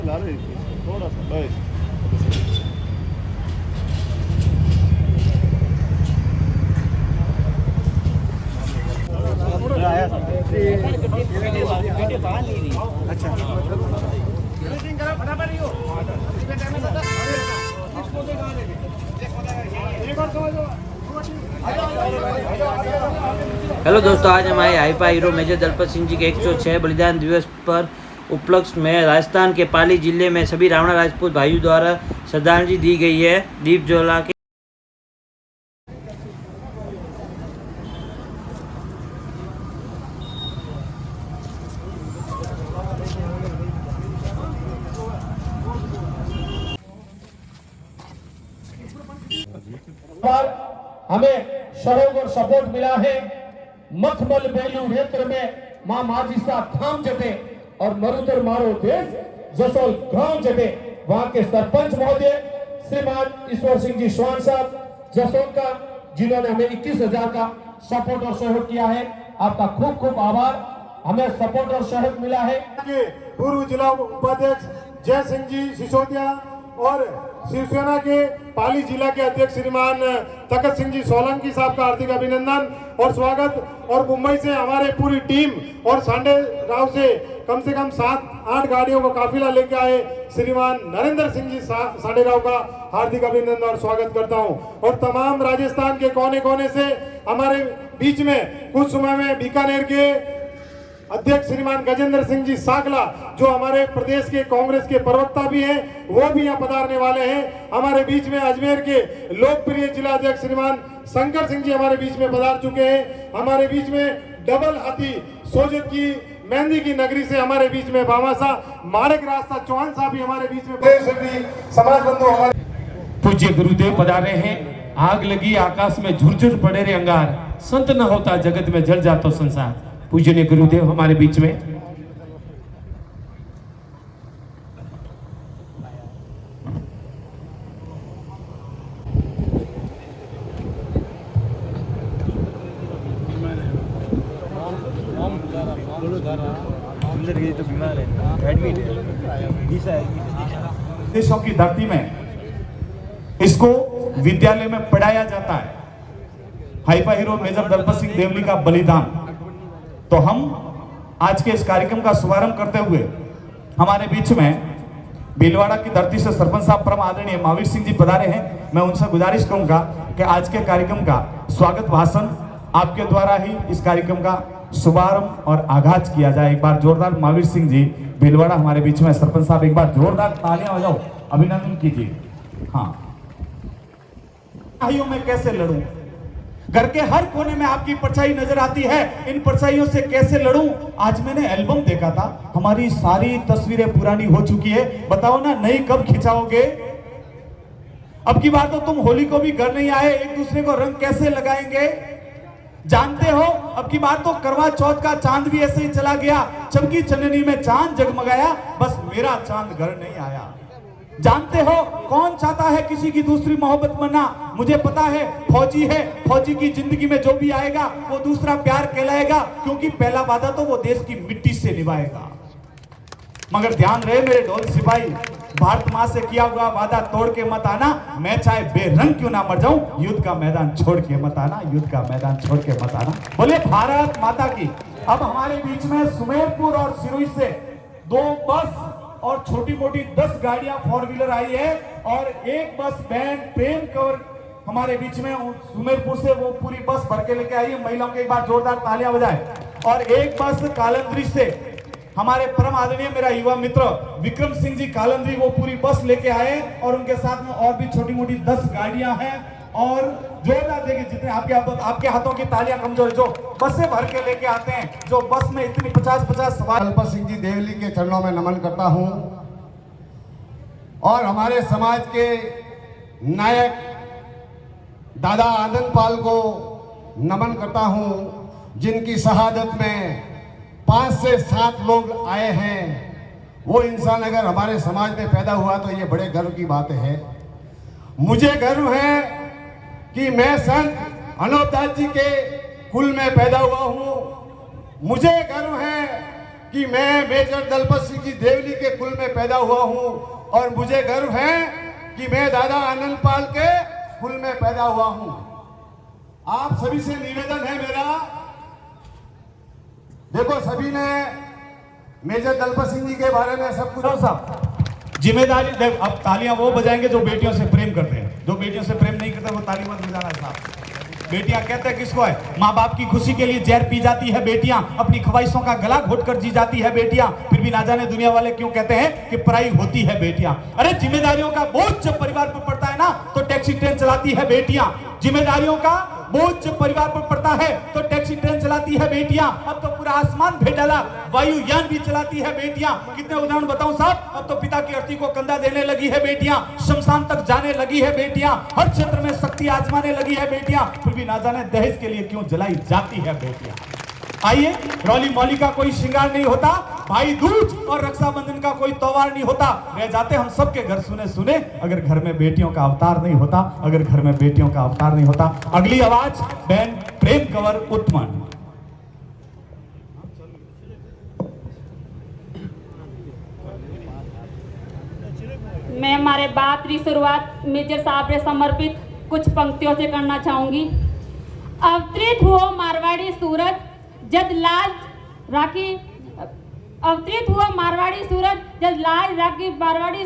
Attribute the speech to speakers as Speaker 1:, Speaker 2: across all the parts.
Speaker 1: थोड़ा सा
Speaker 2: हेलो दोस्तों, आज हमारे Haifa hero major Dalpat Singh ji के 106 बलिदान दिवस पर उपलक्ष्य में राजस्थान के पाली जिले में सभी रावणा राजपूत भाइयों द्वारा श्रद्धांजलि दी गई है। दीप जला के
Speaker 3: हमें सहयोग और सपोर्ट मिला है। मखमल बेलू क्षेत्र में मां माजिसा थाम जटे और मरुदर मारो देश जसोल गांव जटे वहां के सरपंच महोदय श्रीमान ईश्वर सिंह जी स्वान साहब जसोल का, जिन्होंने हमें 21,000 का सपोर्ट और सहयोग किया है। आपका खूब खूब आभार। हमें सपोर्ट और सहयोग मिला है।
Speaker 1: पूर्व जिला उपाध्यक्ष जय सिंह जी सिसोदिया और शिवसेना के पाली जिला के अध्यक्ष श्रीमान तखत सिंह जी सोलंकी साहब का हार्दिक अभिनंदन और स्वागत। और मुंबई से हमारे पूरी टीम और सांडे राव से कम 7-8 गाड़ियों का काफिला लेके आए श्रीमान नरेंद्र सिंह जी सांडे राव का हार्दिक अभिनंदन और स्वागत करता हूं। और तमाम राजस्थान के कोने कोने से हमारे बीच में कुछ समय में बीकानेर के अध्यक्ष श्रीमान गजेंद्र सिंह जी साकला, जो हमारे प्रदेश के कांग्रेस के प्रवक्ता भी हैं, वो भी यहाँ पधारने वाले हैं। हमारे बीच में अजमेर के लोकप्रिय जिला अध्यक्ष श्रीमान शंकर सिंह जी हमारे बीच में पधार चुके हैं। हमारे बीच में डबल हाथी सोजत की मेहंदी की नगरी से हमारे बीच में बामासा माणिक रास्ता चौहान साहब भी हमारे बीच में समाज बंधु हमारे
Speaker 3: पूज्य गुरुदेव पधारे हैं। आग लगी आकाश में झुरझुर पड़े रे अंगार, संत न होता जगत में जल जातो संसार। पूजनीय गुरुदेव हमारे बीच में।
Speaker 1: देशों की धरती में इसको विद्यालय में पढ़ाया जाता है। Haifa hero major Dalpat Singh Devli का बलिदान। तो हम आज के इस कार्यक्रम का शुभारंभ करते हुए हमारे बीच में भीलवाड़ा की धरती से सरपंच साहब परम आदरणीय महावीर सिंह जी पधारे हैं। मैं उनसे गुजारिश करूंगा कि आज के कार्यक्रम का स्वागत भाषण आपके द्वारा ही इस कार्यक्रम का शुभारंभ और आगाज किया जाए। एक बार जोरदार महावीर सिंह जी भीलवाड़ा हमारे बीच में सरपंच साहब, एक बार जोरदार तालियां बजाओ, अभिनंदन कीजिए। हाँ, भाइयों मैं कैसे लड़ूं, घर के हर कोने में आपकी परछाई नजर आती है, इन परछाइयों से कैसे लड़ूं। आज मैंने एल्बम देखा था, हमारी सारी तस्वीरें पुरानी हो चुकी है। बताओ ना, नई कब खिंचाओगे? अब की बार तो तुम होली को भी घर नहीं आए, एक दूसरे को रंग कैसे लगाएंगे? जानते हो, अब की बार तो करवा चौथ का चांद भी ऐसे ही चला गया। चमकी चननी में चांद जगमगाया, बस मेरा चांद घर नहीं आया। जानते हो कौन चाहता है किसी की दूसरी मोहब्बत मरना? मुझे पता है, फौजी है, फौजी की जिंदगी में जो भी आएगा वो दूसरा प्यार कहलाएगा, क्योंकि पहला वादा तो वो देश की मिट्टी से निभाएगा। मगर ध्यान रहे मेरे ढोल सिपाही, भारत मां से किया हुआ वादा तोड़ के मत आना। मैं चाहे बेरंग क्यों ना मर जाऊं, युद्ध का मैदान छोड़ के मत आना, युद्ध का मैदान छोड़ के मत आना। बोले भारत माता की। अब हमारे बीच में सुमेरपुर और सिरोही से 2 बस और छोटी मोटी 10 गाड़ियां 4 व्हीलर आई है और एक बस बैंड प्रेम कवर हमारे बीच में सुमेरपुर से वो पूरी बस भर के लेके आई है। महिलाओं के एक बार जोरदार तालियां बजाएं। और एक बस कालंद्री से हमारे परम आदरणीय मेरा युवा मित्र विक्रम सिंह जी कालंद्री, वो पूरी बस लेके आए और उनके साथ में और भी छोटी मोटी 10 गाड़ियां हैं। और जोरदार देखिए, जितने आपके हाथों की तालियां कमजोर, जो बसें भर के लेके आते हैं, जो बस में इतनी 50-50 सवार।
Speaker 4: दलपत सिंह जी देवली के चरणों में नमन करता हूं और हमारे समाज के नायक दादा आनंदपाल को नमन करता हूं, जिनकी शहादत में 5 से 7 लोग आए हैं। वो इंसान अगर हमारे समाज में पैदा हुआ तो ये बड़े गर्व की बात है। मुझे गर्व है कि मैं संत अनोपदास जी के कुल में पैदा हुआ हूं। मुझे गर्व है कि मैं मेजर दलपत सिंह जी देवली के कुल में पैदा हुआ हूं और मुझे गर्व है कि मैं दादा आनंदपाल के कुल में पैदा हुआ हूं। आप सभी से निवेदन है मेरा, देखो सभी ने मेजर दलपत सिंह जी के बारे में सब कुछ
Speaker 1: साहब जिम्मेदारी देख, अब तालियां वो बजाएंगे जो बेटियों से प्रेम करते हैं, जो बेटियों से प्रेम नहीं करते वो ताली मत बजाना है साहब। बेटियां कहते हैं किसको है, माँ बाप की खुशी के लिए जहर पी जाती है बेटियां, अपनी ख्वाहिशों का गला घोट कर जी जाती है बेटियां, फिर भी ना जाने दुनिया वाले क्यों कहते हैं कि पराई होती है बेटियां। अरे जिम्मेदारियों का बोझ जब परिवार पर पड़ता है ना तो टैक्सी ट्रेन चलाती है बेटियां। जिम्मेदारियों का बोझ जब परिवार पर पड़ता है तो टैक्सी ट्रेन चलाती है बेटियां। अब तो पूरा आसमान भेडाला वायुयान भी चलाती है बेटियां। कितने उदाहरण बताऊं साहब, अब तो पिता की अर्थी को कंधा देने लगी है बेटियां, शमशान तक जाने लगी है बेटियां, हर क्षेत्र में शक्ति आजमाने लगी है बेटियां, फिर भी ना जाने दहेज के लिए क्यों जलाई जाती है बेटियां। आइए, रौली मौली का कोई श्रृंगार नहीं होता, भाई दूज और रक्षाबंधन का कोई त्योहार नहीं होता, रह जाते हम सबके घर सुने सुने अगर घर में बेटियों का अवतार नहीं होता, अगर घर में बेटियों का अवतार नहीं होता। अगली आवाज बहन प्रेम कंवर उत्तमन।
Speaker 5: मैं हमारे बात की शुरुआत मेजर साहब ने समर्पित कुछ पंक्तियों से करना चाहूंगी। अवतरित हुआ मारवाड़ी सूरज जद लाल राखी, अवतरित हुआ मारवाड़ी सूरज जद लाल राखी मारवाड़ी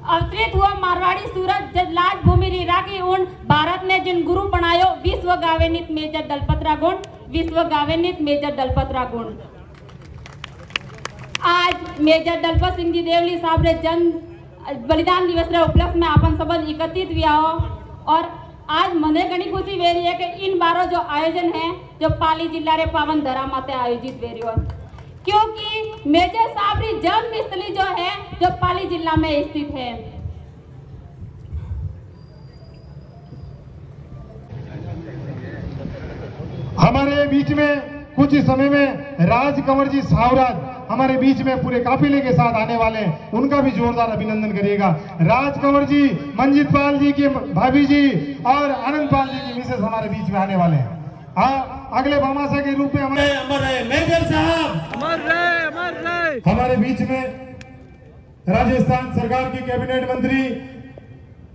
Speaker 5: अवतरित हुआ मारवाड़ी सूरज जद लाल भूमि री राखी उन भारत ने जिन गुरु बनायो विश्व गावे नित मेजर दलपतरा गुण, विश्व गावे नित मेजर दलपतरा गुण। आज मेजर दलपत सिंह जी देवली साहब रे जन्म बलिदान दिवस रे उपलक्ष्य में अपन सबन एकत्रित हुआ हो और आज मने घनी खुशी वे रही है कि इन बारों जो आयोजन है जो पाली जिला रे पावन धरा माते आयोजित वे रही हो, क्योंकि मेजर साहब की जन्म स्थली जो है जो पाली जिला में स्थित है।
Speaker 6: हमारे बीच में कुछ ही समय में राज कंवर जी सावराज हमारे बीच में पूरे काफिले के साथ आने वाले हैं, उनका भी जोरदार अभिनंदन करिएगा। राज कंवर जी, मंजीत पाल जी की भाभी जी और आनंद पाल जी की मिसेस हमारे बीच में आने वाले हैं। हाँ, अगले भामाशाह के रूप में हमारे मेजर साहब हमारे बीच में राजस्थान सरकार की कैबिनेट मंत्री,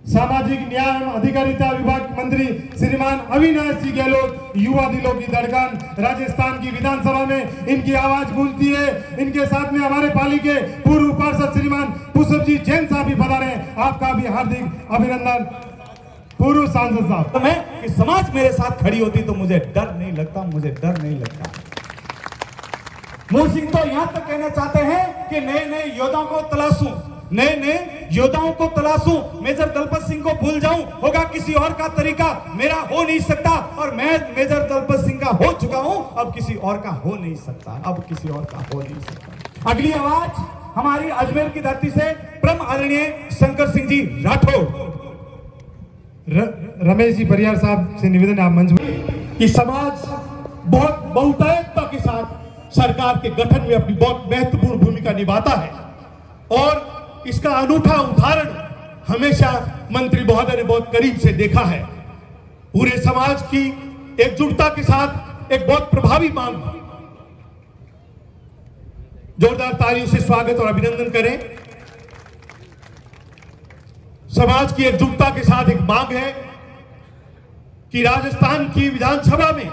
Speaker 6: सामाजिक न्याय एवं अधिकारिता विभाग मंत्री श्रीमान अविनाश जी गहलोत, युवा दिलों की धड़कन, राजस्थान की विधानसभा में इनकी आवाज गूंजती है। इनके साथ में हमारे पाली के पूर्व पार्षद श्रीमान पुष्प जी जैन साहब भी पधारे हैं, आपका भी हार्दिक अभिनंदन। पूर्व सांसद साहब,
Speaker 1: मैं कि समाज मेरे साथ खड़ी होती तो मुझे डर नहीं लगता, मुझे डर नहीं लगता। मूल सिंह तो यहां तक कहना चाहते हैं कि नए नए योद्धाओं को तलाशूं, नए नए योद्धाओं को तलाशूं, मेजर दलपत सिंह को भूल जाऊं, होगा किसी और का तरीका, मेरा हो नहीं सकता और मैं मेजर दलपत सिंह का हो चुका हूं, अब किसी और का हो नहीं सकता, अब किसी और का हो नहीं सकता। अगली आवाज हमारी अजमेर की धरती से परम आदरणीय शंकर सिंह जी राठौर।
Speaker 6: रमेश जी परियार साहब से निवेदन आप मंच
Speaker 3: कि समाज बहुत बहुतायतता के साथ सरकार के गठन में अपनी बहुत महत्वपूर्ण भूमिका निभाता है और इसका अनूठा उदाहरण हमेशा मंत्री महोदय ने बहुत करीब से देखा है। पूरे समाज की एकजुटता के साथ एक बहुत प्रभावी मांग, जोरदार तालियों से स्वागत और अभिनंदन करें। समाज की एकजुटता के साथ एक मांग है कि राजस्थान की विधानसभा में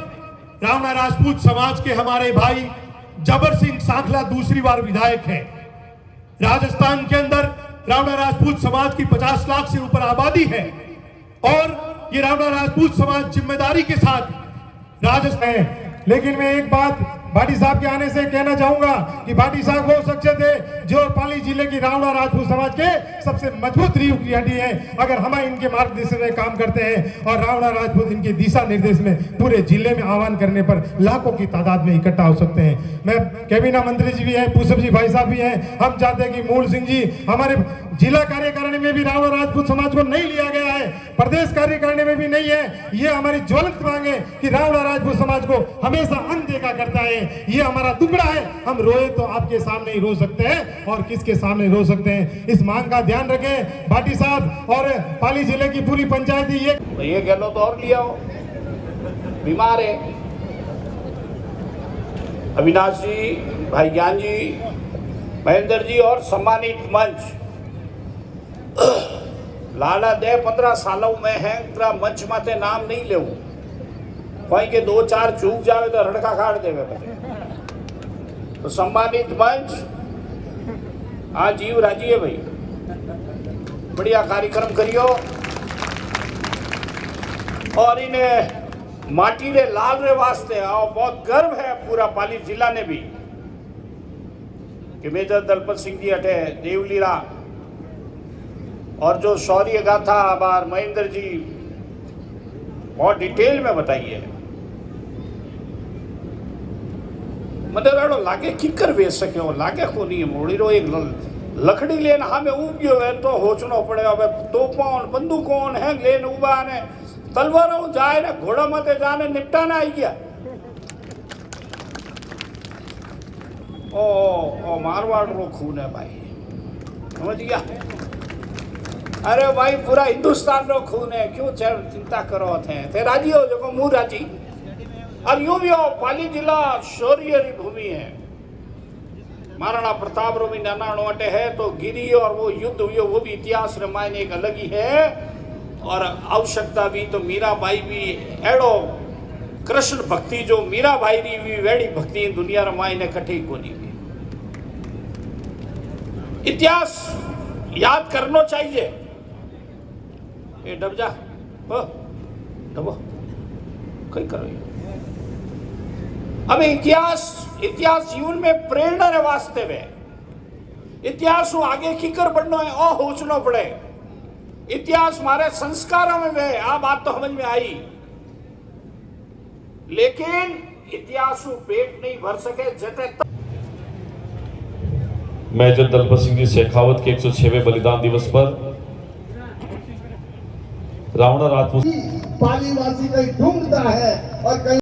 Speaker 3: रावणा राजपूत समाज के हमारे भाई जबर सिंह सांखला दूसरी बार विधायक है। राजस्थान के अंदर रावणा राजपूत समाज की 50 लाख से ऊपर आबादी है और ये रावणा राजपूत समाज जिम्मेदारी के साथ राजस्थान है।
Speaker 6: लेकिन मैं एक बात भाटी साहब के आने से कहना चाहूंगा कि भाटी साहब वो शख्सियत है जो पाली जिले की रावणा राजपूत समाज के सबसे मजबूत रीढ़ की हड्डी है। अगर हम इनके मार्गदर्शन में काम करते हैं और रावणा राजपूत इनके दिशा निर्देश में पूरे जिले में आह्वान करने पर लाखों की तादाद में इकट्ठा हो सकते हैं। मैं कैबिनेट मंत्री जी भी हैं, पुष्प जी भाई साहब भी हैं, हम चाहते हैं कि मूल सिंह जी हमारे जिला कार्यकारिणी में भी रावणा राजपूत समाज को नहीं लिया गया है, प्रदेश कार्यकारिणी में भी नहीं है। ये हमारी ज्वलंत मांग है कि रावणा राजपूत समाज को हमेशा अनदेखा करता है। ये हमारा टुकड़ा है, हम रोए तो आपके सामने ही रो सकते हैं और किसके सामने रो सकते हैं। इस मांग का ध्यान रखें भाटी साहब और पाली जिले की पूरी पंचायत। ये
Speaker 7: गहलोत और लिया हो, बीमार है, अविनाश जी, भाई ज्ञान जी, महेंद्र जी और सम्मानित मंच। लाला 10-15 सालों में है मंच माते नाम नहीं ले कोई के 2-4 चूक जावे तो रड़का काट देवे पछे। तो सम्मानित मंच आज जीव राजी है भाई, बढ़िया कार्यक्रम करियो और इन्हें माटी रे लाल रे वास्ते और बहुत गर्व है पूरा पाली जिला ने भी कि मेजर दलपत सिंह जी अटे देवलीरा और जो शौर्य गाथा बार महेंद्र जी बहुत डिटेल में बताई है। मने रो लागे किकर वे सके लागे को नहीं मोड़ी रो एक लकड़ी लेन हमें उग्यो है तो होचनो पड़े। अब तोपों बंदूकों है लेन उबा ने तलवारों जाए ने घोड़ा मते जाने निपटाना आई गया। ओ मारवाड़ रो खून है भाई, समझ गया? अरे भाई पूरा हिंदुस्तान रो खून है, क्यों चिंता करो थे राजी हो जो मुंह राजी। और यूं भी हो पाली जिला शौर्य री भूमि है, महाराणा प्रताप रो भी नानाणो अटे है तो गिरी और वो युद्ध हुई वो भी इतिहास रे मायने एक अलग ही है। और आवश्यकता भी तो मीराबाई भी एड़ो कृष्ण भक्ति जो मीराबाई री भी वेड़ी भक्ति दुनिया रे मायने कठी कोनी। इतिहास याद करना चाहिए। ए डब जा डबो कई करो। अब इतिहास जीवन में प्रेरणा रे वास्ते वे इतिहास आगे कीकर बढ़ना है और होचना पड़े। इतिहास हमारे संस्कारों में वे आ बात तो समझ में आई, लेकिन इतिहास पेट नहीं भर सके जते
Speaker 8: मेजर दलपत सिंह जी शेखावत के 106वें बलिदान दिवस पर रावणा राजपूत
Speaker 9: पालीवासी कहीं ढूंढता है और कहीं